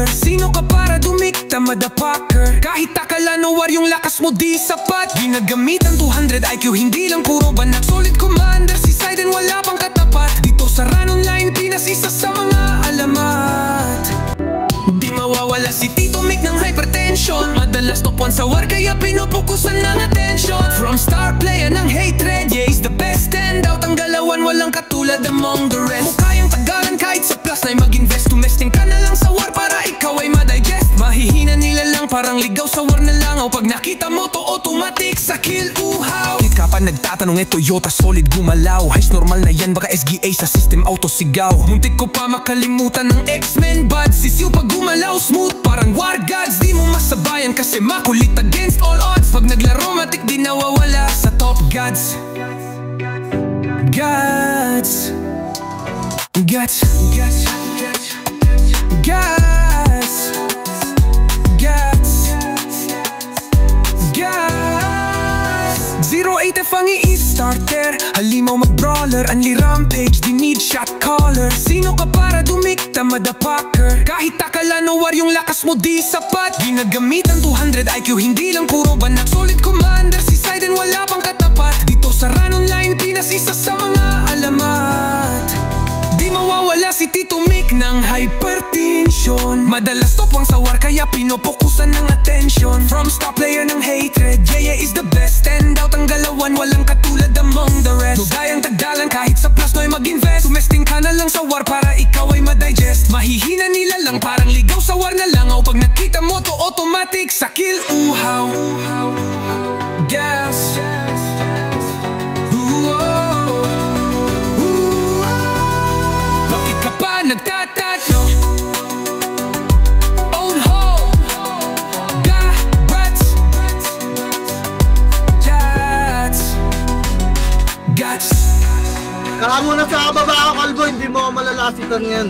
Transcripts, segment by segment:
caller. Sino ka para dumikta, motherfucker? Kahit takalanuwar yung lakas mo di sapat. Ginagamit ang 200 IQ, hindi lang puro banat. Solid commander, si Siden wala pang katapat. Dito sa Run Online, Pinas isa sa mga alamat. Di mawawala si Tito Mic ng hypertension. Madalas top 1 sa war kaya pinupukusan ng attention. From star player ng hatred, yeah, he's the best standout. Ang galawan walang katulad among the rest. Kung kayang tagalan kahit sa plus na'y mag-invest. Tumesting ka na lang sa war para ikaw ay madigest. Mahihina nila lang parang ligaw sa war na langaw. Pag nakita mo to automatic sa kill uhaw. Di ka pa nagtatanong Toyota solid gumalaw. Hays normal na yan baka SGA sa system auto sigaw. Muntik ko pa makalimutan ng X-Men buds. Sisiw pag gumalaw smooth parang war gods. Di mo masabayan kasi makulit against all odds. Pag naglaro matik di nawawala sa top gods. Gods Gods Gods Gods Gods Gods 08F ang i-starter. Halimaw mag-brawler, unli rampage, di need shot caller. Sino ka para dumikta, motherfucker? Kahit takalanuwar yung lakas mo di sapat. Ginagamit ang 200 IQ, hindi lang puro banat. Solid commander, si Siden wala pang katapat. Dito sa Run Online, Pinas isa sa mga alamat. Di mawawala si Tito Mic ng hypertension. Madalas top 1 sa war kaya pinupukusan ng attention. From star player ng hatred, yeah, is the best standout. Ang galawan walang katulad among the rest. Lugayang tagdalan kahit sa plus no'y mag-invest. Tumesting ka na lang sa war para ikaw ay madigest. Mahihina nila lang parang ligaw sa war na langaw. Pag nakita mo to automatic sa kill uhaw. Gas nagtatatlo. Own home. Gods Gods Kaka muna sa baba ako, Kalbo. Hindi mo ako malalasitan yan.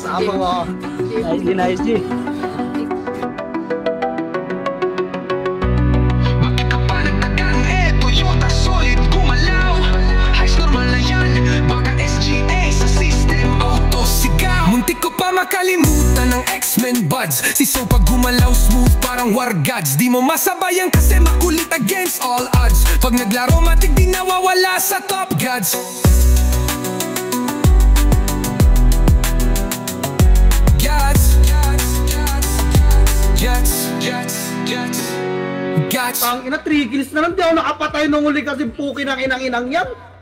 Sa abang ako. Nice G, nice G. Bakit ka pa nagtagang Toyota solid gumalaw. Hays normal na yan baka SGA sa system auto sigaw. Muntik ko pa makalimutan ng X-Men buds. Si So pag gumalaw smooth parang war gods. Di mo masabayan kasi makulit against all odds. Pag naglaro matik di nawawala sa top gods. Gods Tang ina, 3 kills na lang. Di ako nakapatay nung uli kasi puki ng inang-inang yan.